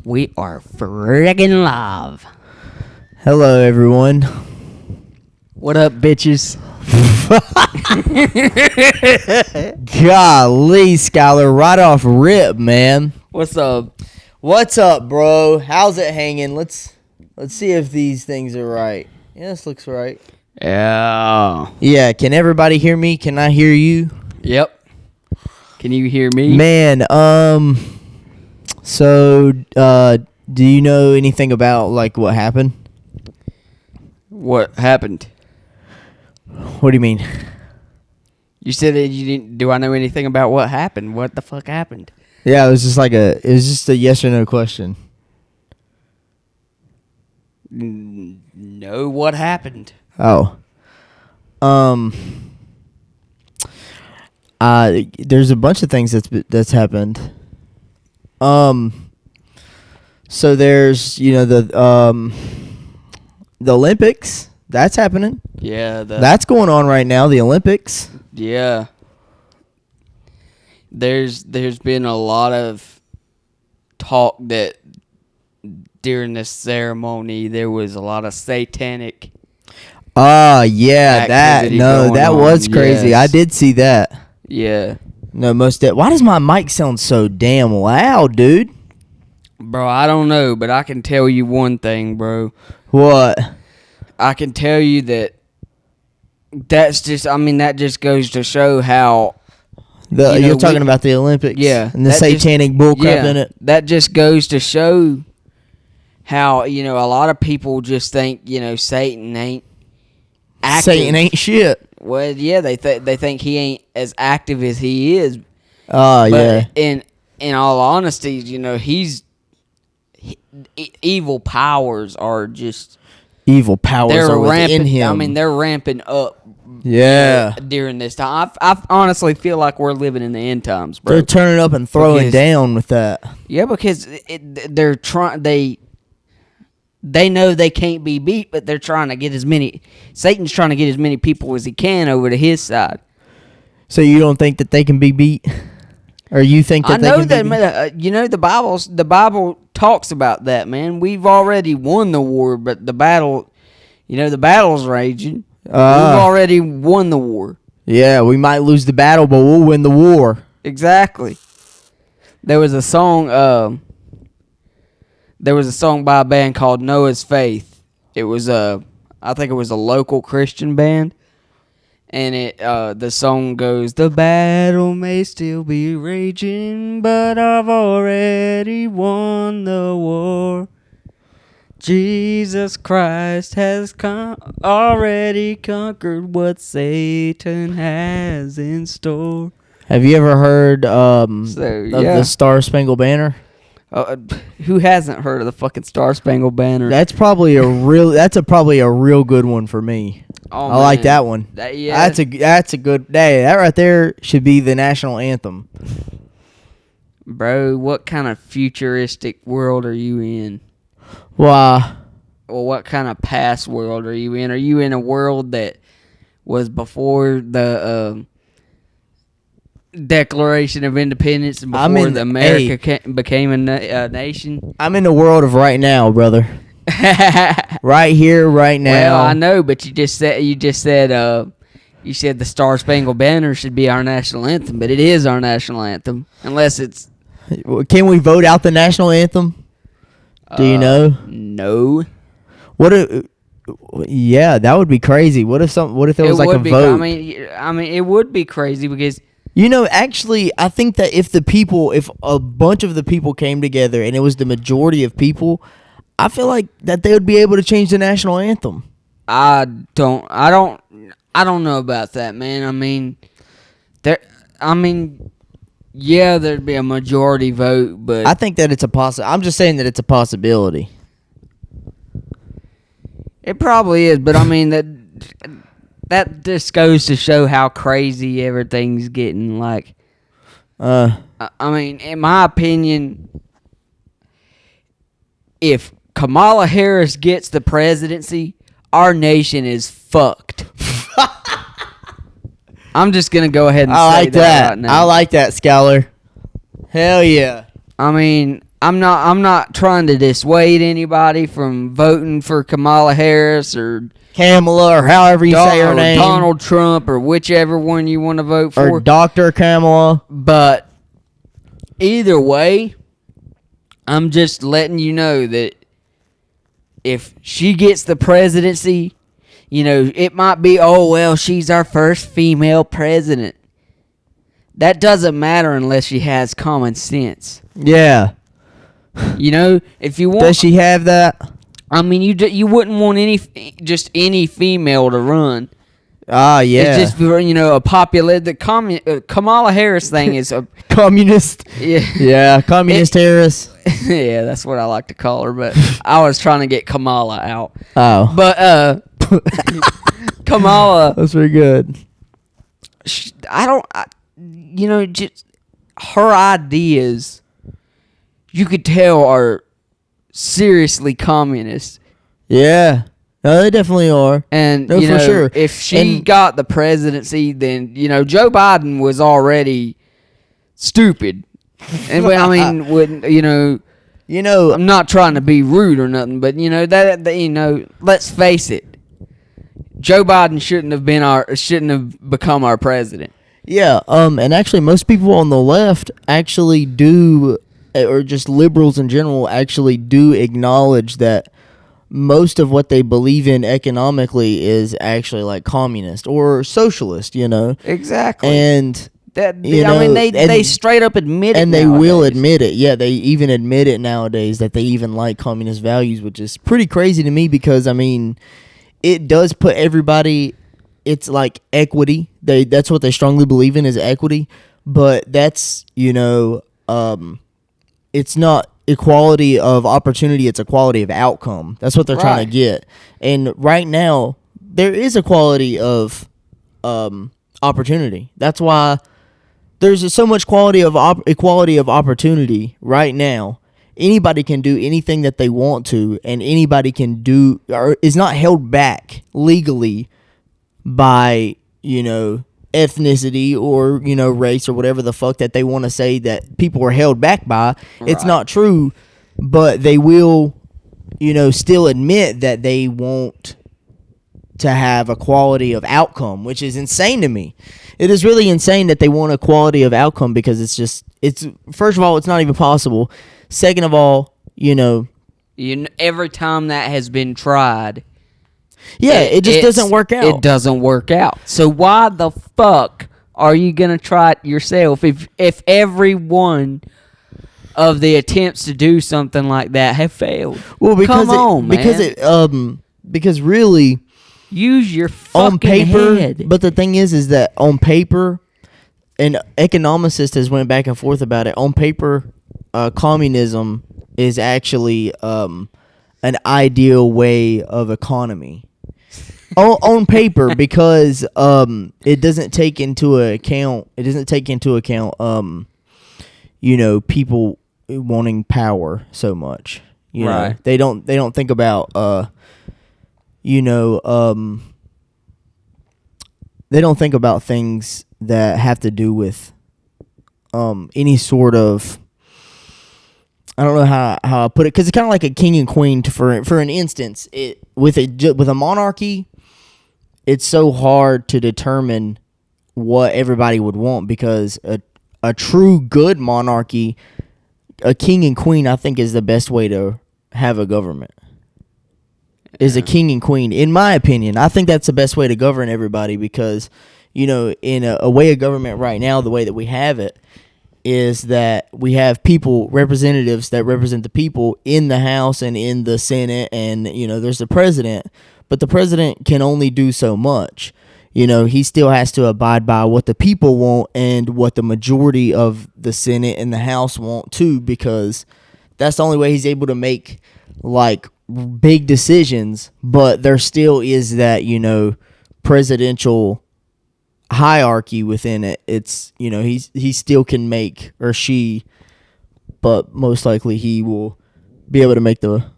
We are friggin' live. Hello, everyone. What up, bitches? Golly, Skyler, right off rip, man. What's up? What's up, bro? How's it hanging? Let's see if these things are right. Yeah, this looks right. Yeah. Yeah, can everybody hear me? Can I hear you? Yep. Can you hear me? Man, so, do you know anything about, like, what happened? What happened? What do you mean? You said that you didn't. Do I know anything about what happened? What the fuck happened? Yeah, it was just a yes or no question. No, what happened? Oh. There's a bunch of things that's happened. So there's, the Olympics. That's happening. Yeah. That's going on right now, the Olympics. Yeah. There's been a lot of talk that during this ceremony there was a lot of satanic Yeah, that on. was crazy. Yes. I did see that. Yeah. No, why does my mic sound so damn loud, dude? Bro, I don't know, but I can tell you one thing, bro. What? I can tell you that that just goes to show how You're talking about the Olympics? Yeah. And the satanic bullcrap in it? That just goes to show how, a lot of people just think, Satan ain't active. Satan ain't shit. Well, yeah, they think he ain't as active as he is. Yeah. In all honesty, evil powers are just evil powers are within him. I mean, they're ramping up. Yeah. During this time, I honestly feel like we're living in the end times, bro. They're turning up and throwing down with that. Yeah, because they're trying. They know they can't be beat, but they're trying to get Satan's trying to get as many people as he can over to his side. So you don't think that they can be beat, or you think that they can be beat? The Bible talks about that, man. We've already won the war, but the battle's raging. We've already won the war. Yeah, we might lose the battle, but we'll win the war. Exactly. There was a song by a band called Noah's Faith. It was I think it was a local Christian band. And the song goes, "The battle may still be raging, but I've already won the war. Jesus Christ has already conquered what Satan has in store." Have you ever heard of the Star Spangled Banner? Who hasn't heard of the fucking Star Spangled Banner? That's probably a real good one for me. Oh, I like that one. Yeah. That's a good day. That right there should be the national anthem. Bro, what kind of futuristic world are you in? Why? Well, what kind of past world are you in? Are you in a world that was before the Declaration of Independence and before America became a nation? I'm in the world of right now, brother. Right here, right now. Well, I know, but you said the Star Spangled Banner should be our national anthem, but it is our national anthem, unless it's. Can we vote out the national anthem? Do you know? No. Yeah, that would be crazy. What if there was like a vote? I mean, it would be crazy because. Actually, I think that if a bunch of the people came together and it was the majority of people, I feel like that they would be able to change the national anthem. I don't know about that, man. Yeah, there'd be a majority vote, but I think that it's I'm just saying that it's a possibility. It probably is, but that just goes to show how crazy everything's getting. Like, in my opinion, if Kamala Harris gets the presidency, our nation is fucked. I'm just going to go ahead and say that right now. I like that, Skyler. Hell yeah. I I'm not trying to dissuade anybody from voting for Kamala Harris or Kamala, or however you say her or name. Donald Trump, or whichever one you want to vote for. Or Dr. Kamala. But either way, I'm just letting you know that if she gets the presidency, it might be, oh, well, she's our first female president. That doesn't matter unless she has common sense. Yeah. If you want... Does she have that? I mean, you wouldn't want any female to run. Ah, yeah. It's just, a popular... The Kamala Harris thing is a... Communist. Yeah. Yeah, Communist Harris. Yeah, that's what I like to call her, but I was trying to get Kamala out. Oh. But, Kamala... That's pretty good. Just her ideas, you could tell, are seriously communist. Yeah. No, they definitely are. And, no, for sure. If she got the presidency, then, Joe Biden was already stupid. And, I mean, I'm not trying to be rude or nothing, but, let's face it. Joe Biden shouldn't have become our president. Yeah, and actually most people on the left actually do, or just liberals in general, actually do acknowledge that most of what they believe in economically is actually like communist or socialist, Exactly. And they straight up admit it. And they will admit it. Yeah, they even admit it nowadays that they even like communist values, which is pretty crazy to me because, I mean, it does put everybody... It's like equity. That's what they strongly believe in, is equity. But that's, it's not equality of opportunity. It's equality of outcome. That's what they're trying to get. And right now, there is equality of opportunity. That's why there's so much equality of opportunity right now. Anybody can do anything that they want to, and anybody can do, or is not held back legally by, ethnicity or, race or whatever the fuck that they want to say that people are held back by. Right. It's not true, but they will, still admit that they want to have a quality of outcome, which is insane to me. It is really insane that they want a quality of outcome because it's first of all, it's not even possible. Second of all, every time that has been tried, yeah, it just doesn't work out. It doesn't work out. So why the fuck are you gonna try it yourself if every one of the attempts to do something like that have failed? Well, because come on, man. Because really, use your fucking on paper. head. But the thing is that on paper, and economicists has went back and forth about it. On paper, communism is actually an ideal way of economy. On paper, because it doesn't take into account people wanting power so much. Right. They don't think about they don't think about things that have to do with any sort of, I don't know how I put it, because it's kind of like a king and queen. For an instance, with a monarchy, it's so hard to determine what everybody would want, because a true good monarchy, a king and queen, I think, is the best way to have a government. Is a king and queen, in my opinion. I think that's the best way to govern everybody, because in a way of government right now, the way that we have it is that we have representatives that represent the people in the House and in the Senate, and there's the president, but the president can only do so much. He still has to abide by what the people want and what the majority of the Senate and the House want too, because that's the only way he's able to make like big decisions. But there still is that presidential hierarchy within it. It's he still can make, or she, but most likely he will be able to make the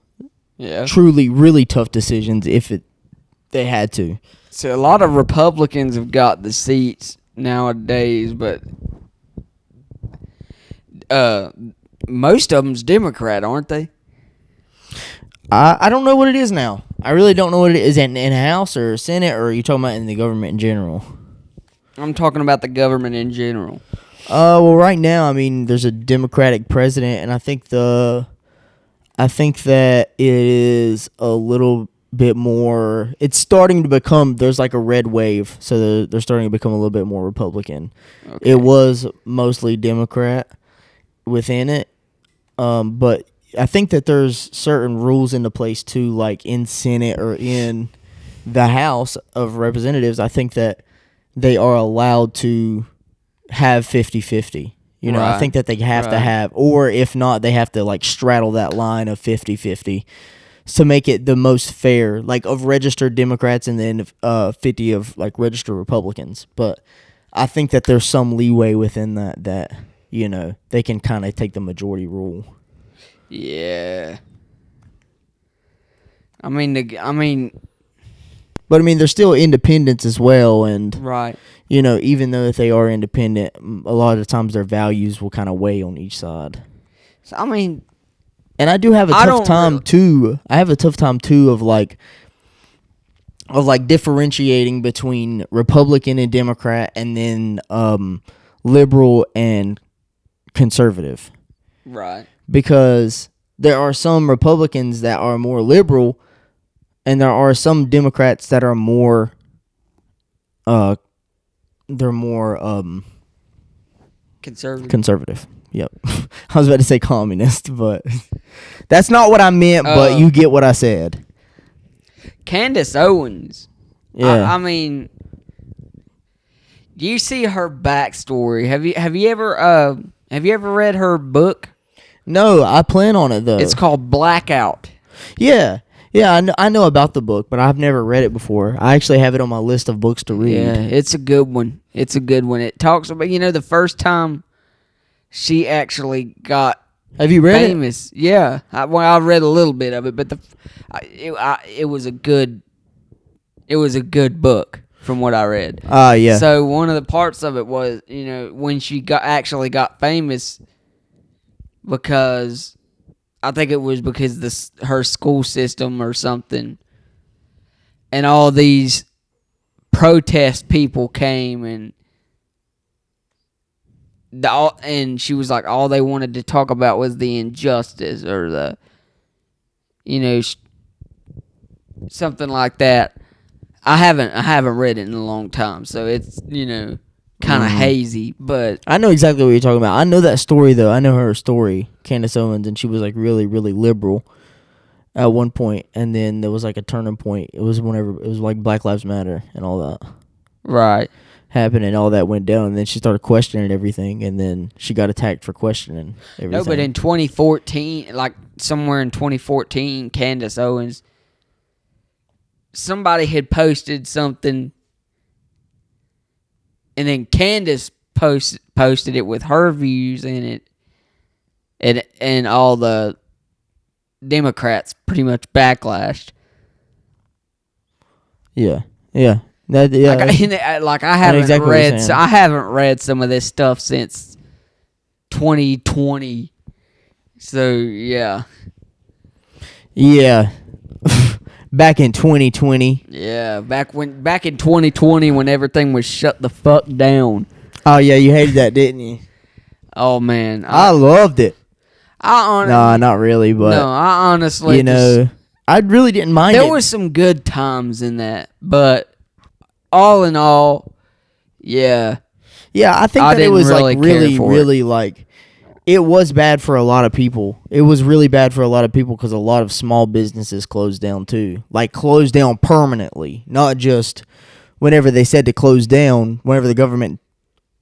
truly really tough decisions if they had to. So a lot of Republicans have got the seats nowadays, but most of them's Democrat, aren't they? I don't know what it is now. I really don't know what it is in House or Senate, or are you talking about in the government in general? I'm talking about the government in general. Well, right now, I mean, there's a Democratic president, and I think that it is a little bit more. It's starting to become. There's like a red wave, so they're starting to become a little bit more Republican. Okay. It was mostly Democrat within it, but I think that there's certain rules into place too, like in Senate or in the House of Representatives. I think that they are allowed to have 50-50. You know, I think that they have to have, or if not, they have to like straddle that line of 50-50 to make it the most fair, like of registered Democrats and then 50 of like registered Republicans. But I think that there's some leeway within that, you know, they can kind of take the majority rule. Yeah. But I mean, they're still independents as well, and right. You know, even though if they are independent, a lot of the times their values will kind of weigh on each side. So, I mean, and I do have a tough time too. I have a tough time too of differentiating between Republican and Democrat, and then liberal and conservative. Right. Because there are some Republicans that are more liberal, and there are some Democrats that are more conservative. Yep. I was about to say communist, but that's not what I meant, but you get what I said. Candace Owens. Yeah. I mean, do you see her backstory? Have you ever read her book? No, I plan on it though. It's called Blackout. Yeah. Yeah, I know about the book, but I've never read it before. I actually have it on my list of books to read. Yeah, it's a good one. It talks about, the first time she actually got Have you read famous. it? Yeah. I read a little bit of it, but it was a good book from what I read. Yeah. So one of the parts of it was, when she actually got famous, because I think it was because her school system or something, and all these protest people came, and she was like, all they wanted to talk about was the injustice or the, something like that. I haven't read it in a long time, so it's kind of hazy, but I know exactly what you're talking about. I know that story though. I know her story, Candace Owens, and she was like really, really liberal at one point, and then there was like a turning point. It was whenever it was like Black Lives Matter and all that happened, and all that went down, and then she started questioning everything, and then she got attacked for questioning everything. No, but in 2014, like somewhere in 2014, Candace Owens, somebody had posted something. And then Candace posted it with her views in it, and all the Democrats pretty much backlashed. Yeah. I haven't read some of this stuff since 2020. So yeah. Yeah. Back in 2020. Yeah, back in 2020 when everything was shut the fuck down. Oh yeah, you hated that, didn't you? Oh man, I loved it. No, not really, but no, I honestly, I really didn't mind it. There was some good times in that, but all in all, yeah, I think that it was really like. It was bad for a lot of people. It was really bad for a lot of people because a lot of small businesses closed down too. Like closed down permanently, not just whenever they said to close down, whenever the government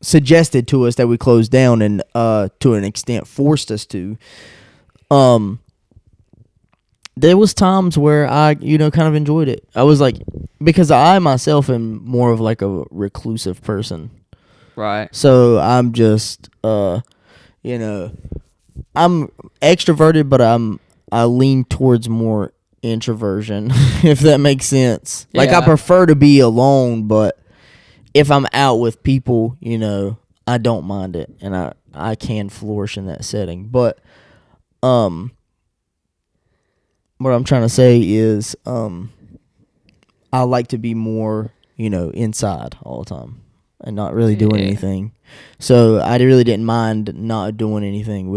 suggested to us that we close down and to an extent forced us to. There was times where I, kind of enjoyed it. I was like, because I myself am more of like a reclusive person. Right. So I'm just I'm extroverted, but I lean towards more introversion, if that makes sense. Like, I prefer to be alone, but if I'm out with people, I don't mind it, and I can flourish in that setting. But what I'm trying to say is, I like to be more, inside all the time and not really doing anything. So I really didn't mind not doing anything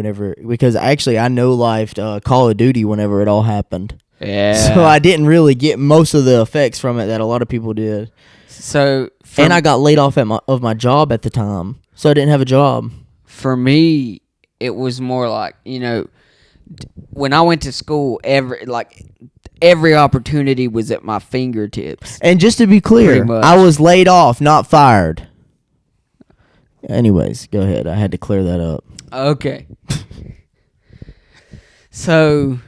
because I know life Call of Duty whenever it all happened. Yeah. So I didn't really get most of the effects from it that a lot of people did. So and I got laid off of my job at the time, so I didn't have a job. For me, it was more like, when I went to school, every opportunity was at my fingertips. And just to be clear, I was laid off, not fired. Anyways, go ahead. I had to clear that up. Okay. So,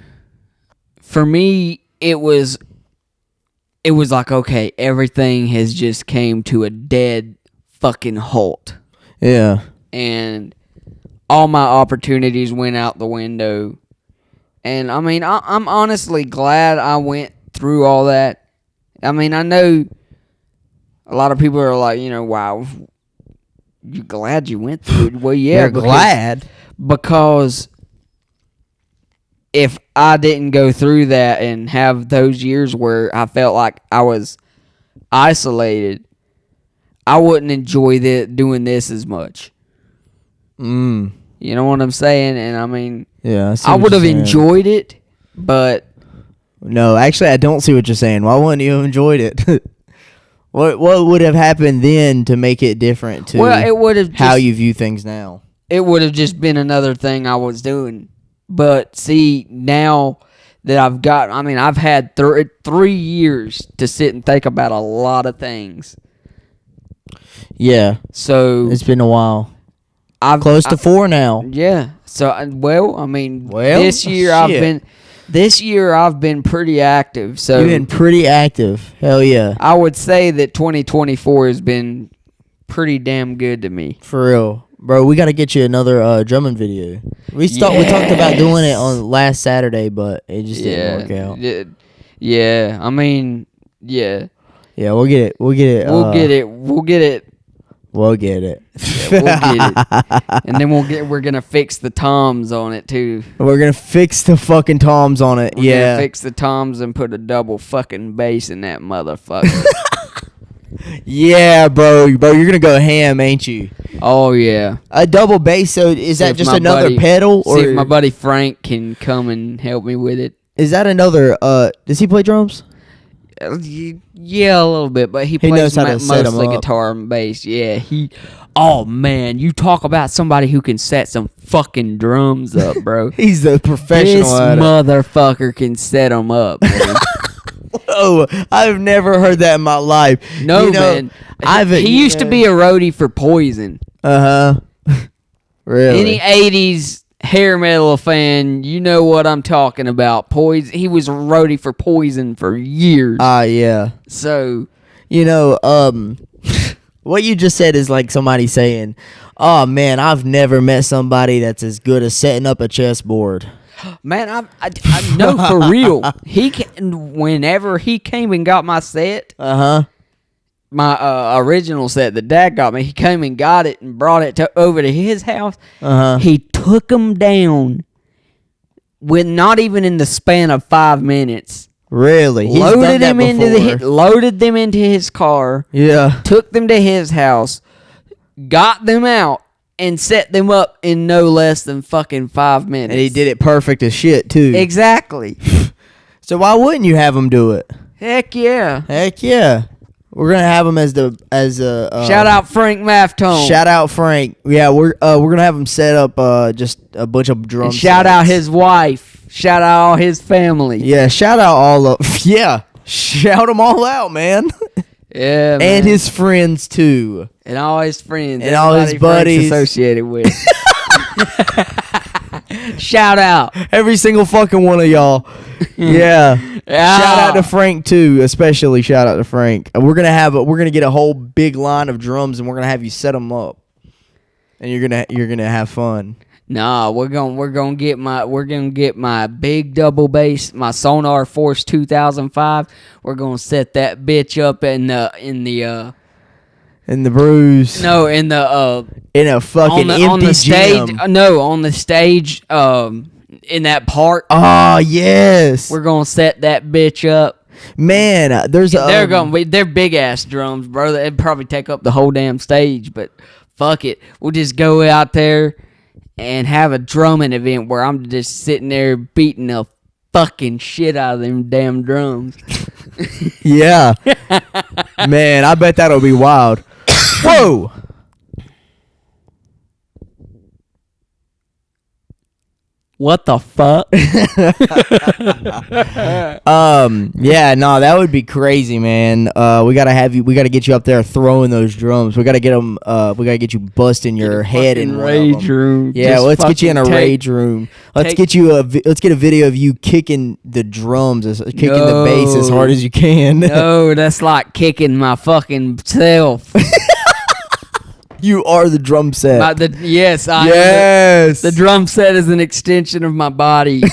for me, it was like, okay, everything has just came to a dead fucking halt. Yeah. And all my opportunities went out the window. And, I mean, I'm honestly glad I went through all that. I mean, I know a lot of people are like, wow, you glad you went through it? Well, yeah. You're glad? Because if I didn't go through that and have those years where I felt like I was isolated, I wouldn't enjoy doing this as much. You know what I'm saying? And I mean, yeah, I would have enjoyed it, but no, actually, I don't see what you're saying. Why wouldn't you have enjoyed it? What would have happened then to make it different to it would have how you view things now? It would have just been another thing I was doing. But see, now that I've had 3 years to sit and think about a lot of things. Yeah. So it's been a while. I've close to 4 now. Yeah. So this year I've been pretty active. So you've been pretty active. Hell yeah. I would say that 2024 has been pretty damn good to me. For real. Bro, we got to get you another drumming video. We talked about doing it on last Saturday, but it just didn't work out. Yeah. I mean, yeah. Yeah, we'll get it. We'll get it. We'll get it. Yeah, we'll get it. And then we're gonna fix the toms on it too. We're gonna fix the fucking toms on it. We're gonna fix the toms and put a double fucking bass in that motherfucker. Yeah, bro, you're gonna go ham, ain't you? Oh yeah. A double bass. So is that just another pedal? Or see if my buddy Frank can come and help me with it. Is that another? Does he play drums? Yeah, a little bit, but he plays mostly guitar and bass. Yeah, oh man, you talk about somebody who can set some fucking drums up, bro. He's the professional. This motherfucker can set them up, man. Oh, I've never heard that in my life. No, man. He used to be a roadie for Poison. Really? Any 80s hair metal fan, you know what I'm talking about. Poison. He was a roadie for Poison for years. Yeah. So, what you just said is like somebody saying, "Oh man, I've never met somebody that's as good as setting up a chessboard." Man, I know for real. Whenever he came and got my set, my original set that Dad got me, he came and got it and brought it over to his house. He took them down with not even in the span of 5 minutes. Really? Loaded them into his car. Yeah. Took them to his house, got them out, and set them up in no less than fucking 5 minutes. And he did it perfect as shit too. Exactly. So why wouldn't you have him do it? Heck yeah. Heck yeah. We're gonna have him as a shout out Frank Maftone. Shout out Frank. Yeah, we're gonna have him set up just a bunch of drums. Shout out his wife. Shout out all his family. Yeah, shout out all of shout them all out, man. Yeah, man. And his friends too. And all his friends. And all his buddies associated with. Shout out. Every single fucking one of y'all. Yeah. Shout out to Frank too, especially shout out to Frank. We're gonna get a whole big line of drums and we're gonna have you set them up. And you're gonna have fun. Nah, we're gonna get my big double bass, my Sonar Force 2005. We're gonna set that bitch up in the Bruise. No, in a fucking empty on the stage. gym. No, on the stage. in that park. Oh yes, We're gonna set that bitch up. man. There's They're big ass drums, bro. It'd probably take up the whole damn stage, but fuck it. We'll just go out there and have a drumming event where I'm just sitting there beating the fucking shit out of them damn drums. yeah, man. I bet that'll be wild. Whoa. What the fuck? Yeah, no, that would be crazy, man. We gotta get you up there throwing those drums. We gotta get them. We gotta get you busting your head in rage room. Yeah, Just let's get you in a fucking rage room. Let's get a video of you kicking the drums, kicking the bass as hard as you can. No, that's like kicking my fucking self. You are the drum set. Yes, I am. Yes. The drum set is an extension of my body. Yo.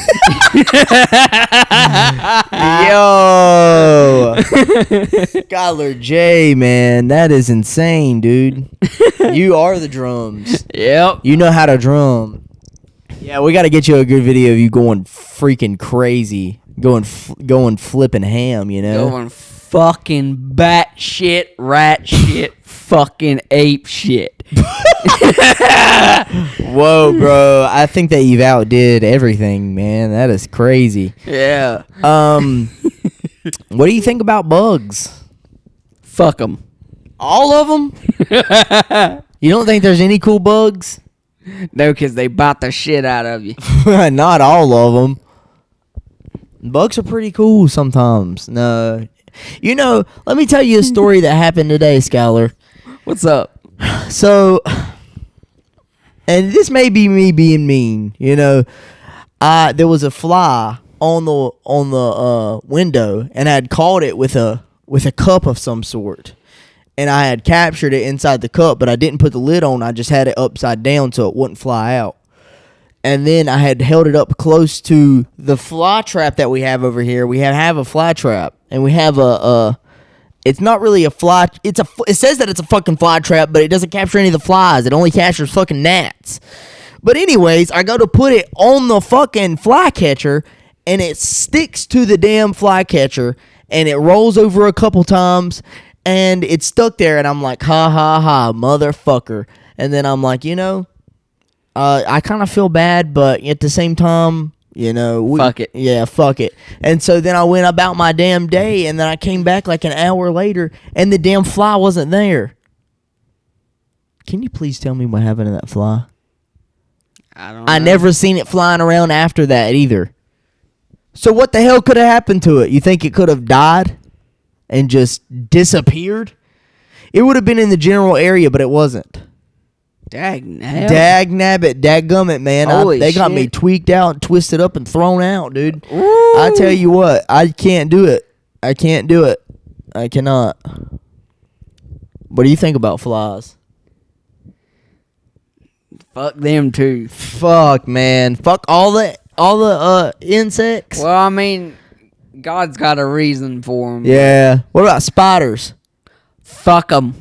Skyler J, man. That is insane, dude. You are the drums. Yep. You know how to drum. Yeah, we got to get you a good video of you going freaking crazy. Going flipping ham, you know? Going fucking bat shit, rat shit, fucking ape shit. Whoa, bro. I think that you've outdid everything, man. That is crazy. Yeah. What do you think about bugs? Fuck them. All of them? You don't think there's any cool bugs? No, because they bite the shit out of you. Not all of them. Bugs are pretty cool sometimes. No. You know, let me tell you a story that happened today, Skyler. What's up? So, and this may be me being mean, you know. There was a fly on the window, and I had caught it with a cup of some sort. And I had captured it inside the cup, but I didn't put the lid on. I just had it upside down so it wouldn't fly out. And then I had held it up close to the fly trap that we have over here. We have a fly trap, and we have it's not really a fly. It says that it's a fucking fly trap, but it doesn't capture any of the flies. It only captures fucking gnats. But anyways, I go to put it on the fucking fly catcher, and it sticks to the damn fly catcher, and it rolls over a couple times, and it's stuck there. And I'm like, ha ha ha, motherfucker. And then I'm like, you know. I kind of feel bad, but at the same time, you know, fuck it. Yeah, fuck it. And so then I went about my damn day, and then I came back like an hour later, and the damn fly wasn't there. Can you please tell me what happened to that fly? I don't know. I never seen it flying around after that either. So what the hell could have happened to it? You think it could have died and just disappeared? It would have been in the general area, but it wasn't. Dag-nabbit, dadgummit, man. They got me tweaked out and twisted up and thrown out, dude. Ooh. I tell you what, I can't do it. I can't do it. I cannot. What do you think about flies? Fuck them too. Fuck, man. Fuck all the insects. Well, I mean, God's got a reason for them. Yeah. What about spiders? Fuck them.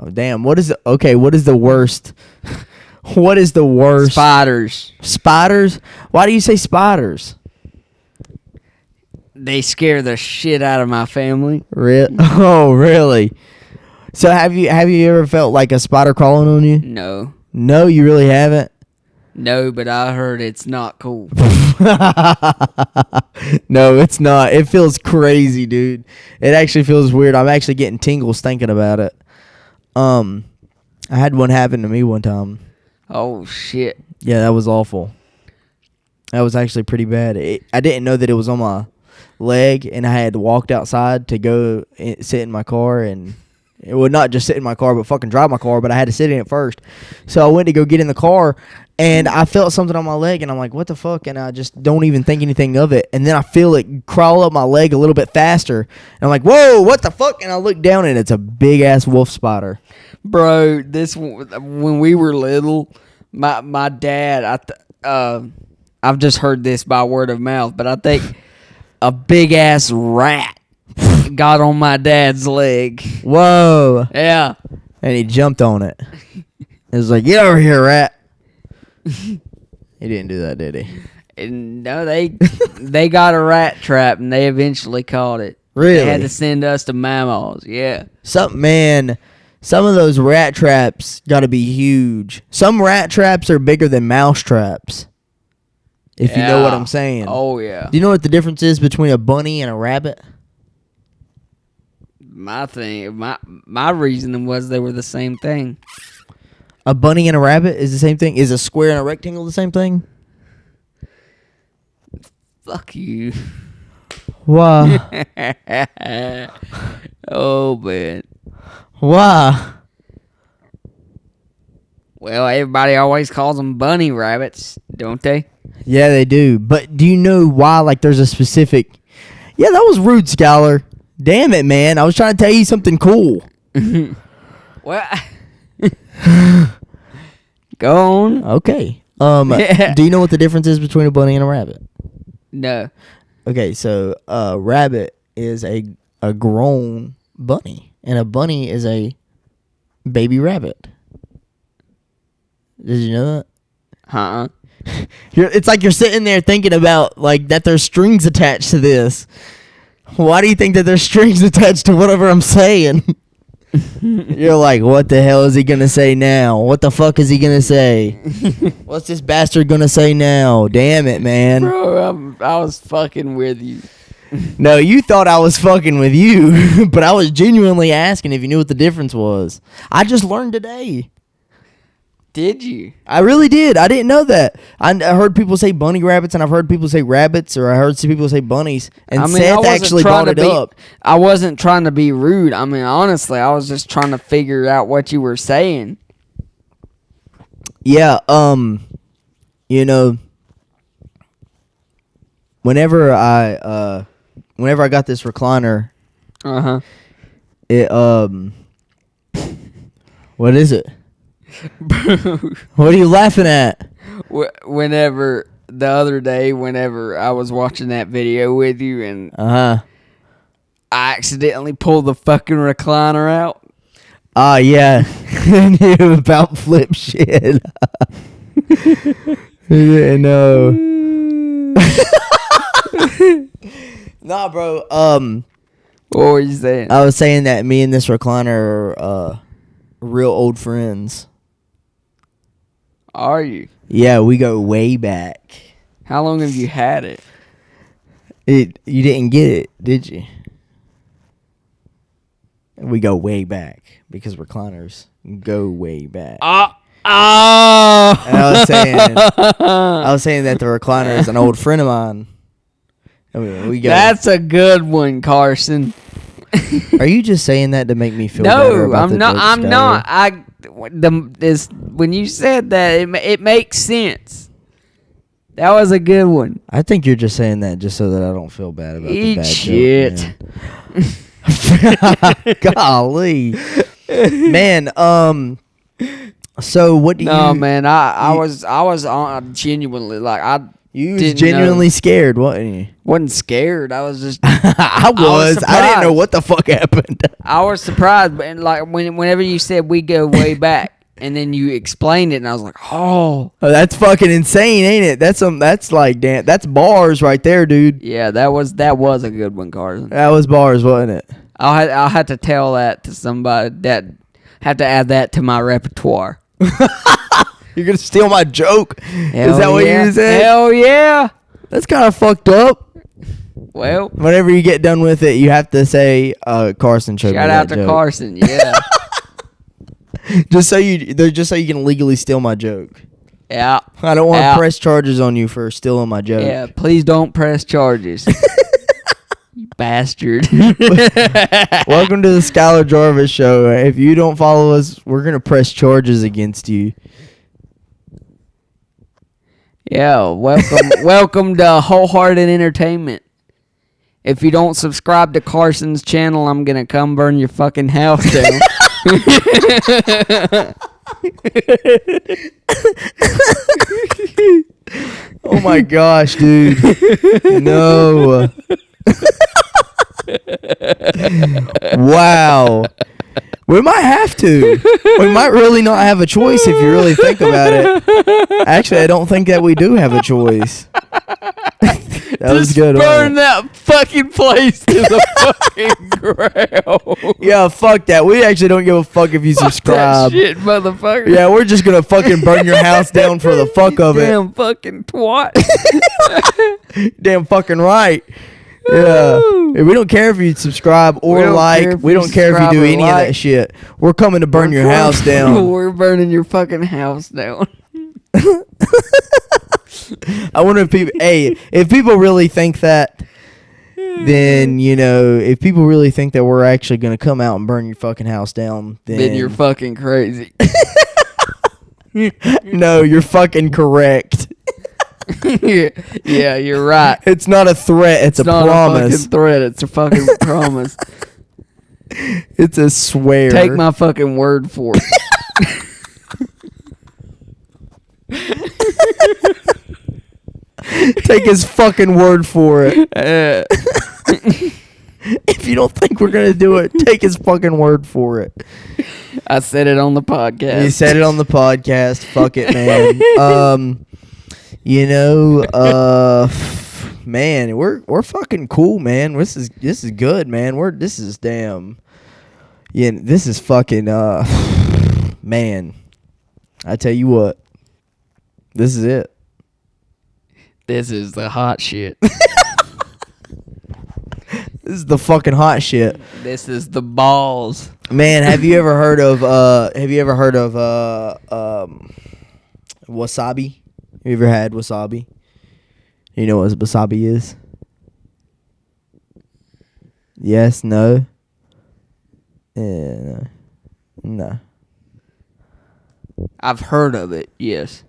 Oh, damn. What is the worst? What is the worst? Spiders. Spiders? Why do you say spiders? They scare the shit out of my family. Oh, really? So have you ever felt like a spider crawling on you? No. No, you really haven't? No, but I heard it's not cool. No, it's not. It feels crazy, dude. It actually feels weird. I'm actually getting tingles thinking about it. I had one happen to me one time. Oh, shit. Yeah, that was awful. That was actually pretty bad. I didn't know that it was on my leg, and I had walked outside to go sit in my car, and it would not just sit in my car, but fucking drive my car, but I had to sit in it first. So I went to go get in the car, and I felt something on my leg, and I'm like, what the fuck? And I just don't even think anything of it. And then I feel it crawl up my leg a little bit faster. And I'm like, whoa, what the fuck? And I look down, and it's a big-ass wolf spider. Bro, when we were little, my dad, I've just heard this by word of mouth, but I think a big-ass rat got on my dad's leg. Whoa. Yeah. And he jumped on it. It was like, get over here, rat. He didn't do that, did he? And no, they got a rat trap, and they eventually caught it. Really? They had to send us to Mama's. Yeah. Some of those rat traps got to be huge. Some rat traps are bigger than mouse traps. If you know what I'm saying. Oh, yeah. Do you know what the difference is between a bunny and a rabbit? My reasoning was they were the same thing. A bunny and a rabbit is the same thing? Is a square and a rectangle the same thing? Fuck you. Why? Oh, man. Why? Well, everybody always calls them bunny rabbits, don't they? Yeah, they do. But do you know why? Like, there's a specific... Yeah, that was rude, Skyler. Damn it, man. I was trying to tell you something cool. Well... Go on. Okay. Do you know what the difference is between a bunny and a rabbit? No. Okay, so a rabbit is a grown bunny, and a bunny is a baby rabbit. Did you know that? Huh? It's like you're sitting there thinking about like that there's strings attached to this. Why do you think that there's strings attached to whatever I'm saying? You're like, what the hell is he gonna say now? What the fuck is he gonna say? What's this bastard gonna say now? Damn it, man. Bro, I was fucking with you. No, you thought I was fucking with you, but I was genuinely asking if you knew what the difference was. I just learned today. Did you? I really did. I didn't know that. I heard people say bunny rabbits, and I've heard people say rabbits, or I heard some people say bunnies. And Seth actually brought it up. I wasn't trying to be rude. I mean, honestly, I was just trying to figure out what you were saying. Yeah. You know, whenever I got this recliner, it what is it? What are you laughing at? Whenever the other day, whenever I was watching that video with you, and I accidentally pulled the fucking recliner out. Yeah, and you about flip shit. No. Nah, bro. What were you saying? I was saying that me and this recliner are real old friends. Are you? Yeah, we go way back. How long have you had it? You didn't get it, did you? We go way back because recliners go way back. Oh! And I was saying that the recliner is an old friend of mine. We go. That's a good one, Carson. Are you just saying that to make me feel better about I'm not. I'm not. When you said that, it makes sense. That was a good one. I think you're just saying that just so that I don't feel bad about the bad shit. Joke. Golly, man. So what do you? No, man. I was genuinely like You was genuinely scared, wasn't you? Wasn't scared. I was just. I was. I didn't know what the fuck happened. I was surprised, but like whenever you said we go way back, and then you explained it, and I was like, oh, that's fucking insane, ain't it? That's like damn. That's bars right there, dude. Yeah, that was a good one, Carson. That was bars, wasn't it? I'll have to tell that to somebody. Have to add that to my repertoire. You're gonna steal my joke? Hell Is that what you said? Hell yeah. That's kind of fucked up. Well, whenever you get done with it, you have to say, "Carson showed me that shout out to joke." Carson. Yeah. just so you can legally steal my joke. Yeah. I don't want to press charges on you for stealing my joke. Yeah. Please don't press charges. You bastard. Welcome to the Skyler Jarvis show. If you don't follow us, we're gonna press charges against you. Yeah, welcome to Wholehearted Entertainment. If you don't subscribe to Carson's channel, I'm gonna come burn your fucking house down. Oh my gosh, dude. No. Wow. We might have to. We might really not have a choice if you really think about it. Actually, I don't think that we do have a choice. That was good. Burn that fucking place to the fucking ground. Yeah, fuck that. We actually don't give a fuck if you Fuck subscribe. that shit, motherfucker. Yeah, we're just gonna fucking burn your house down for the fuck of it. Damn fucking twat. Damn fucking right. Yeah. We don't care if you subscribe or like. We don't care if you do any of that shit. We're coming to burn your house down. We're burning your fucking house down. I wonder if people, if people really think that, then, if people really think that we're actually going to come out and burn your fucking house down, then you're fucking crazy. No, you're fucking correct. Yeah, you're right. It's not a threat, it's a not promise. a fucking threat, it's a fucking promise. It's a swear. Take my fucking word for it. Take his fucking word for it. If you don't think we're going to do it, take his fucking word for it. I said it on the podcast. You said it on the podcast. Fuck it, man. Man, we're fucking cool, man. This is good, man. This is fucking man. I tell you what. This is it. This is the hot shit. This is the fucking hot shit. This is the balls. Man, have you ever heard of wasabi? Have you ever had wasabi? You know what wasabi is? Yes, no. No. I've heard of it, yes.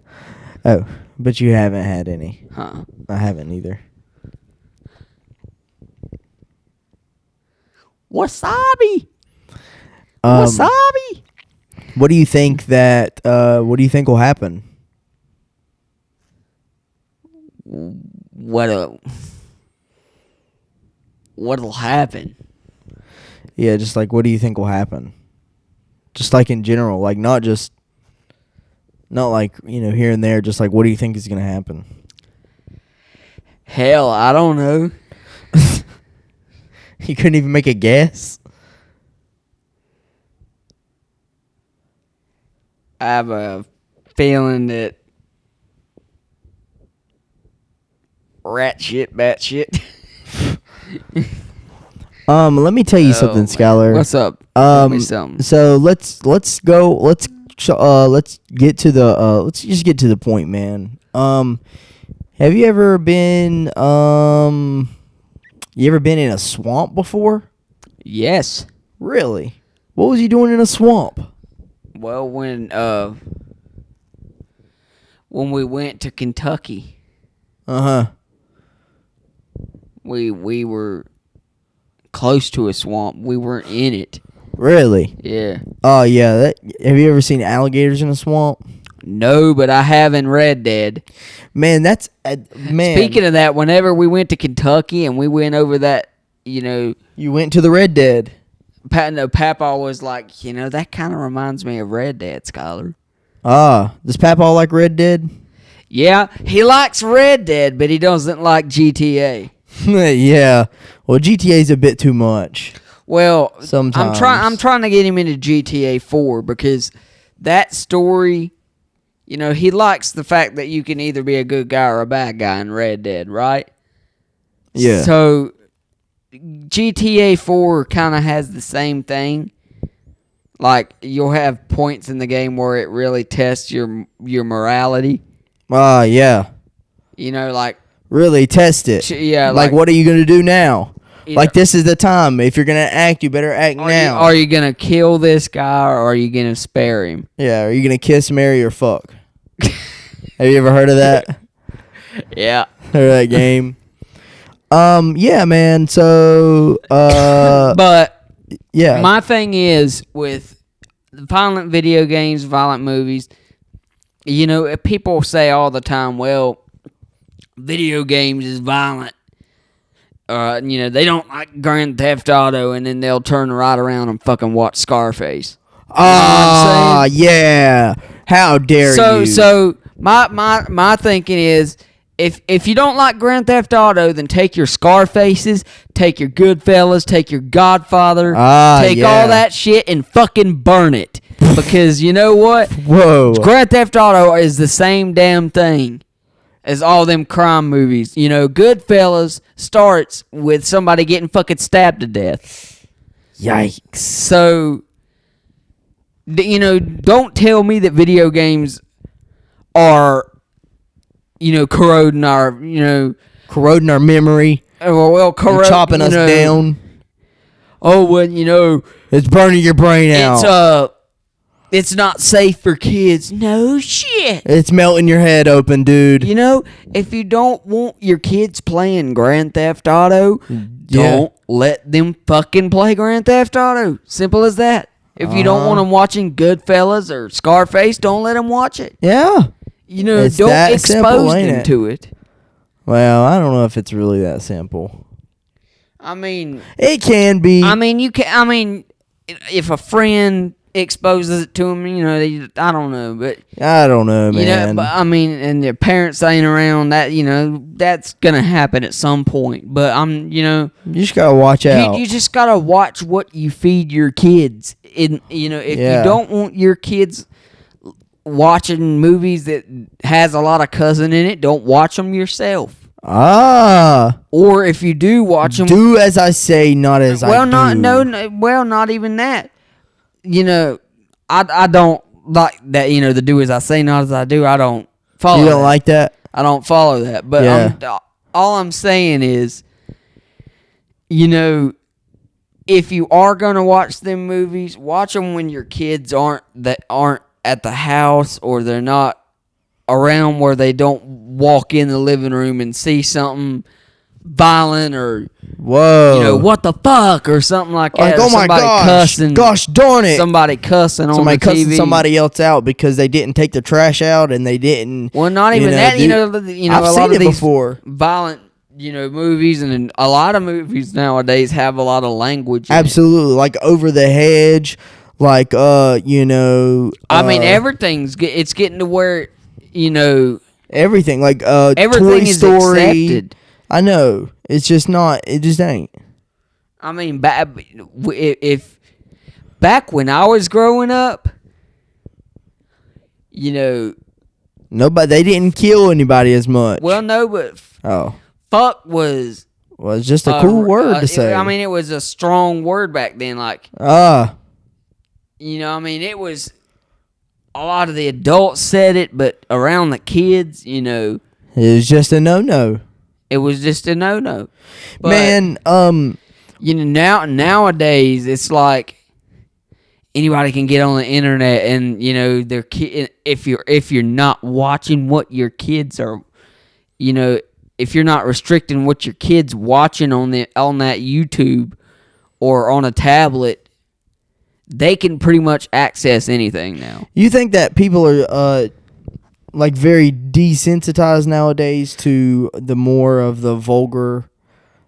Oh, but you haven't had any. Huh. I haven't either. Wasabi. Wasabi. Wasabi. What do you think will happen? What'll happen? Yeah, just like what do you think will happen? Just like in general, like not like, here and there, just like what do you think is going to happen? Hell, I don't know. You couldn't even make a guess? I have a feeling that rat shit, bat shit. Let me tell you something, Skyler. What's up? Tell me something. So let's just get to the point, man. Have you ever been in a swamp before? Yes. Really? What was you doing in a swamp? Well, when we went to Kentucky, we were close to a swamp. We weren't in it. Really? Yeah. Oh yeah. Have you ever seen alligators in a swamp? No, but I have in Red Dead. Man, that's man. Speaking of that, whenever we went to Kentucky and we went over that, you went to the Red Dead. Papa was like, that kind of reminds me of Red Dead, Skyler. Does Papa like Red Dead? Yeah, he likes Red Dead, but he doesn't like GTA. Yeah. Well, GTA's a bit too much. Well, sometimes I'm trying to get him into GTA 4 because that story, he likes the fact that you can either be a good guy or a bad guy in Red Dead, right? Yeah. So GTA 4 kind of has the same thing. Like, you'll have points in the game where it really tests your morality. Yeah. Like... Really test it. Yeah. Like what are you going to do now? Either, like, this is the time. If you're going to act, you better act now. Are you going to kill this guy or are you going to spare him? Yeah. Are you going to kiss, marry, or fuck? Have you ever heard of that? Yeah. Heard of that game? Yeah, man. So, but yeah. My thing is with violent video games, violent movies, people say all the time, well, video games is violent. they don't like Grand Theft Auto, and then they'll turn right around and fucking watch Scarface. Ah, yeah. How dare you? So my thinking is, if you don't like Grand Theft Auto, then take your Scarfaces, take your Goodfellas, take your Godfather, take all that shit and fucking burn it. Because you know what? Whoa. Grand Theft Auto is the same damn thing as all them crime movies. Goodfellas starts with somebody getting fucking stabbed to death. Yikes. So, don't tell me that video games are corroding our memory. Chopping us down. Oh, well, it's burning your brain out. It's not safe for kids. No shit. It's melting your head open, dude. If you don't want your kids playing Grand Theft Auto, don't let them fucking play Grand Theft Auto. Simple as that. If you don't want them watching Goodfellas or Scarface, don't let them watch it. Yeah. Don't expose them to it. Well, I don't know if it's really that simple. I mean, it can be. If a friend exposes it to them, I don't know, but I don't know, man. And their parents ain't around, that that's gonna happen at some point. But you just gotta watch out. You just gotta watch what you feed your kids. If you don't want your kids watching movies that has a lot of cussing in it, don't watch them yourself. Or if you do watch them, do as I say, not as I do. Not even that. I don't like that. The do as I say, not as I do. I don't follow. You don't like that? I don't follow that. But all I'm saying is, if you are gonna watch them movies, watch them when your kids aren't at the house, or they're not around where they don't walk in the living room and see something violent or what the fuck or something like that. Oh my gosh, gosh darn it! Somebody cussing on the TV. Cussing somebody else out because they didn't take the trash out and they didn't. Well, not even that. I've a seen lot of it these before. Violent, movies, and a lot of movies nowadays have a lot of language. Absolutely, like Over the Hedge, like everything's it's getting to where everything, like everything Toy is Story. accepted. I know. It's just not. It just ain't. If back when I was growing up, nobody. They didn't kill anybody as much. Well, no, but fuck was just a cool word to say. It was a strong word back then. Like, it was. A lot of the adults said it, but around the kids, it was just a no-no. It was just a no-no. But, man, nowadays it's like anybody can get on the internet and their kid. If you're not watching what your kids are, if you're not restricting what your kids watching on that YouTube or on a tablet, they can pretty much access anything now. You think that people are very desensitized nowadays to the more of the vulgar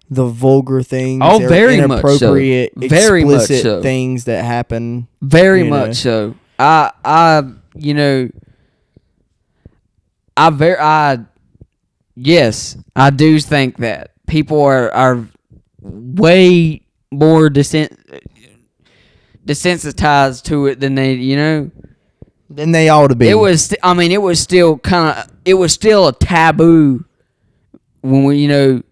things? Oh, very much so. Inappropriate, very explicit much so. Things that happen. Very much so. Yes, I do think that people are way more desensitized to it than they ought to be. It was still a taboo when we, you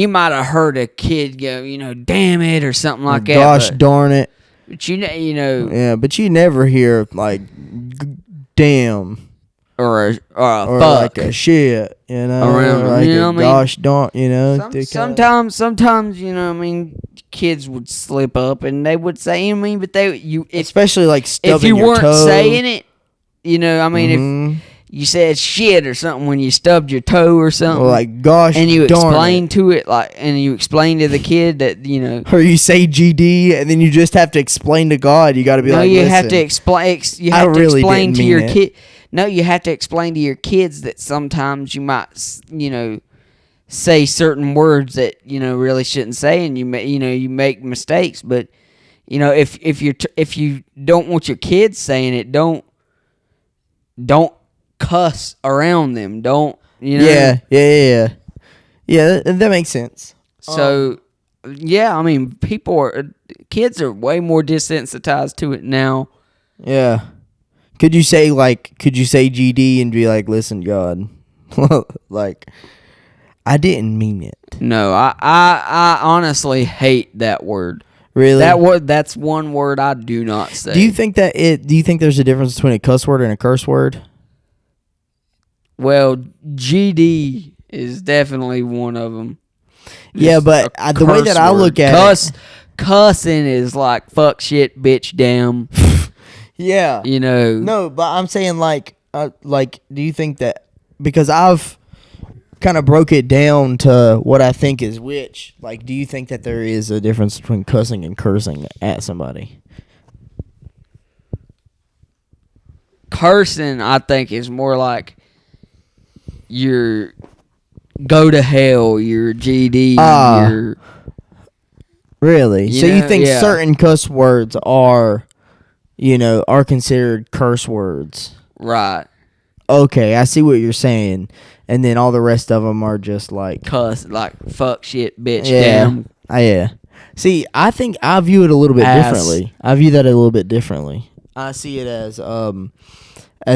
might have heard a kid go, damn it, or something like that. Gosh darn it. But yeah, but you never hear damn. Or a fuck. Like a shit, around, gosh darn, sometimes, kids would slip up and they would say, but especially like stubbing if you your weren't toe. saying it, if you said shit or something when you stubbed your toe or something, or like gosh, and you darn explain to it, and you explain to the kid that or you say GD and then you just have to explain to God. You got to be you have to explain. You have to explain to your kid. No, you have to explain to your kids that sometimes you might, say certain words that really shouldn't say, and you make mistakes. But if you don't want your kids saying it, don't cuss around them. Don't Yeah. That makes sense. So yeah, I mean, kids are way more desensitized to it now. Yeah. Could you say GD and be like, listen, God, like, I didn't mean it. No, I honestly hate that word. Really? That's one word I do not say. Do you think there's a difference between a cuss word and a curse word? Well, GD is definitely one of them. Yeah, but the way that I look at cussing is like fuck, shit, bitch, damn. Yeah. No, but I'm saying like, do you think that, because I've kind of broke it down to what I think is which, like, do you think that there is a difference between cussing and cursing at somebody? Cursing, I think, is more like your go to hell, your GD, your... Really? So you think certain cuss words are considered curse words? Right. Okay, I see what you're saying. And then all the rest of them are just like... cuss, like fuck, shit, bitch, damn. Yeah. See, I think I view it a little bit differently. I view that a little bit differently. I see it as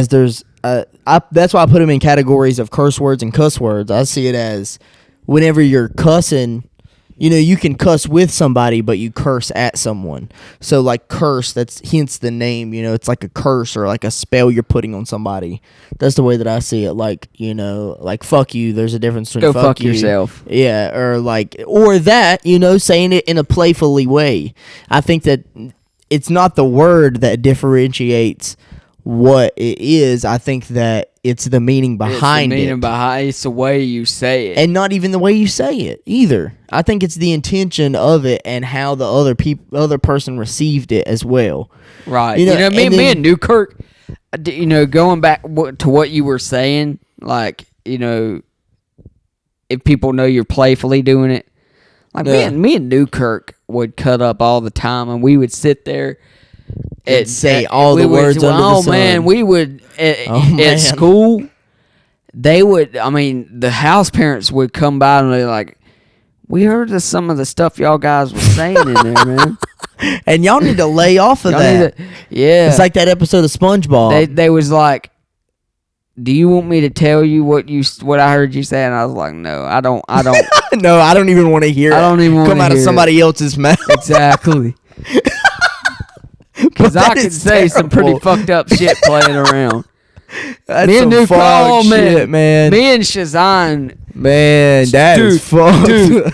there's... that's why I put them in categories of curse words and cuss words. I see it as whenever you're cussing... you can cuss with somebody, but you curse at someone. So, like, curse, that's hence the name, it's like a curse or like a spell you're putting on somebody. That's the way that I see it. Like, like, fuck you, there's a difference between fuck you. Yourself. Yeah, or that, saying it in a playfully way. I think that it's not the word that differentiates what it is. I think that it's the meaning behind it's the way you say it, and not even the way you say it either. I think it's the intention of it and how the other person received it as well. Right. Me and Newkirk, going back to what you were saying, like, if people know you're playfully doing it, like, me and Newkirk would cut up all the time, and we would sit there and say all the words under the sun. Man, we would at school. They would. I mean, the house parents would come by and they're like, "We heard of some of the stuff y'all guys were saying in there, man." And y'all need to lay off of that. Yeah, it's like that episode of SpongeBob. They was like, "Do you want me to tell you what I heard you say?" And I was like, "No, I don't." No, I don't even want to hear it. I don't even want to come out of somebody else's mouth. Exactly. Because I could say some pretty fucked up shit playing around. That's me and some fog shit, man. Me and Shazan. Man, that is fucked. Dude,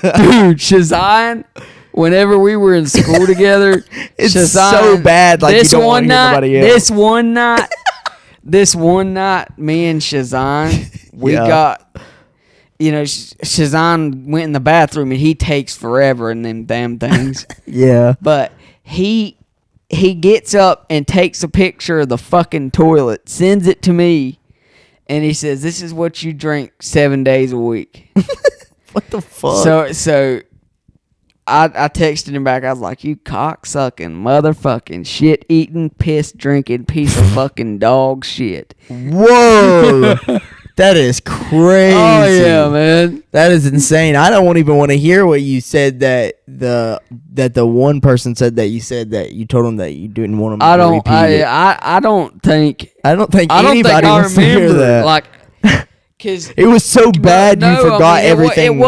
Shazan, whenever we were in school together, it's Shazan, so bad, like, you don't want to hear nobody else. This one night, me and Shazan, we got... Shazan went in the bathroom, and he takes forever in them damn things. Yeah. But he gets up and takes a picture of the fucking toilet, sends it to me, and he says, "This is what you drink 7 days a week." What the fuck? So I texted him back. I was like, "You cocksucking, motherfucking, shit-eating, piss-drinking piece of fucking dog shit." Whoa. That is crazy. Oh, yeah, man. That is insane. I don't even want to hear what you said that the one person said that you said that you told him that you didn't want him to repeat it. I don't think anybody wants to hear that. Like, cause it was so bad you forgot everything.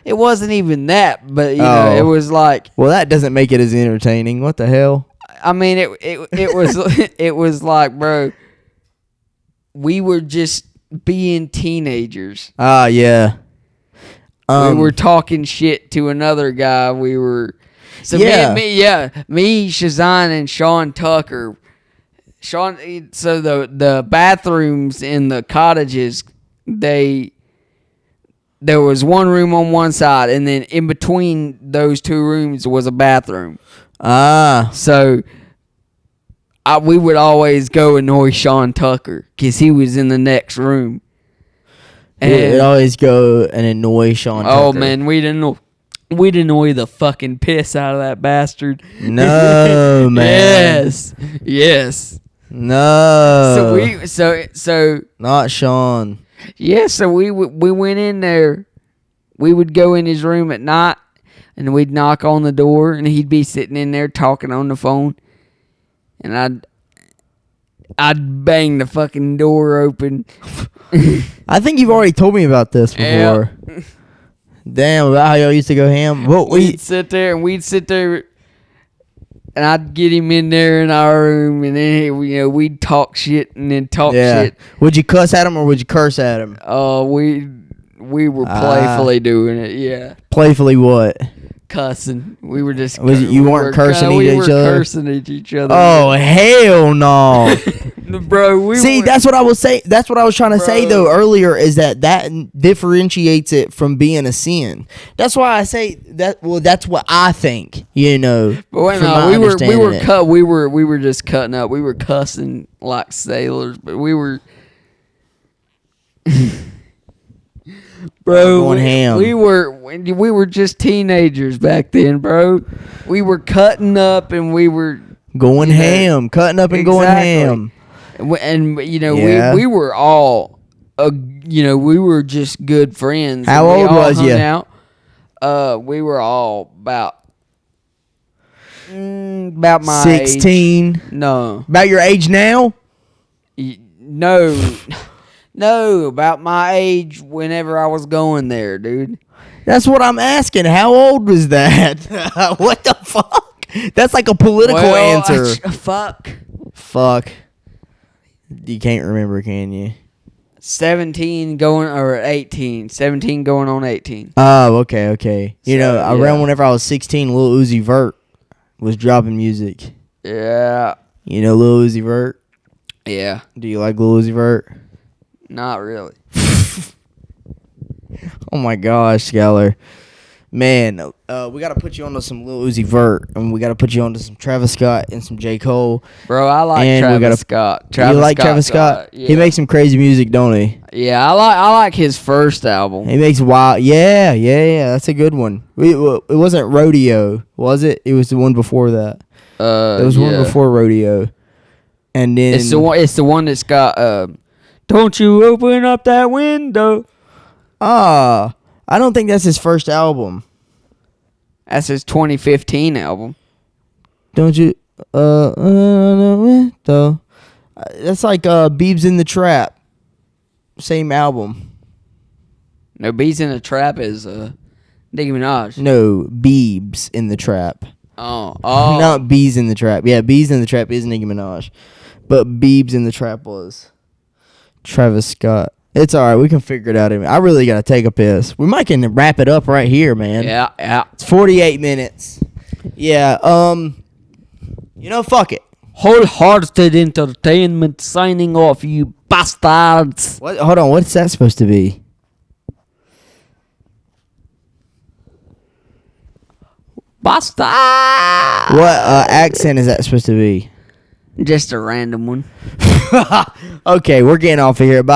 It wasn't even that, but it was like. Well, that doesn't make it as entertaining. What the hell? I mean, it was it was like, bro, we were just being teenagers. Yeah. We were talking shit to another guy. We were me, Shazan, and Sean Tucker. So the bathrooms in the cottages, there was one room on one side, and then in between those two rooms was a bathroom. So we would always go annoy Sean Tucker because he was in the next room. It always go and annoy Sean Oh Tucker. man, we'd annoy the fucking piss out of that bastard. No, man. Yes. No. So Not Sean. yeah. So we went in there. We would go in his room at night, and we'd knock on the door, and he'd be sitting in there talking on the phone, and I'd bang the fucking door open. I think you've already told me about this before. Yeah. Damn, about how y'all used to go ham. What We'd sit there, and I'd get him in there in our room, and then we'd talk shit and then talk shit. Would you cuss at him or would you curse at him? We were playfully doing it, yeah. Playfully what? Cussing. We were just. You weren't cursing at each other? We were cursing at each other. Oh, hell no. Bro, that's what I was saying. That's what I was trying to say though earlier, is that differentiates it from being a sin. That's why I say that. Well, that's what I think. But wait, no, we were just cutting up. We were cussing like sailors, but we were. Bro, going ham. We were just teenagers back then, bro. We were cutting up and we were going ham, cutting up and going ham. And we were all, we were just good friends. How old was you? We were all about my 16. age. No, about your age now? No. No, about my age whenever I was going there, dude. That's what I'm asking. How old was that? What the fuck? That's like a political answer. Fuck. You can't remember, can you? 17 going or 18. 17 going on 18. Oh, okay. Around whenever I was 16, Lil Uzi Vert was dropping music. Yeah. You know Lil Uzi Vert? Yeah. Do you like Lil Uzi Vert? Not really. Oh my gosh, Skyler. Man, we got to put you onto some Lil Uzi Vert, and we got to put you onto some Travis Scott and some J. Cole. Bro, I like Travis Scott. You like Travis Scott? Yeah. He makes some crazy music, don't he? Yeah, I like his first album. He makes wild. Yeah. That's a good one. It wasn't Rodeo, was it? It was the one before that. There was one before Rodeo, and then it's the one that's got. Don't you open up that window? I don't think that's his first album. That's his 2015 album. Don't you window? That's like Biebs in the Trap. Same album. No, Bees in the Trap is Nicki Minaj. No, Biebs in the Trap. Oh. Not Bees in the Trap. Yeah, Bees in the Trap is Nicki Minaj. But Biebs in the Trap was Travis Scott. It's all right. We can figure it out. I really got to take a piss. We might can wrap it up right here, man. Yeah. It's 48 minutes. Yeah. Fuck it. Wholehearted Entertainment signing off, you bastards. What? Hold on. What's that supposed to be? Bastard. What accent is that supposed to be? Just a random one. Okay, we're getting off of here. Bye.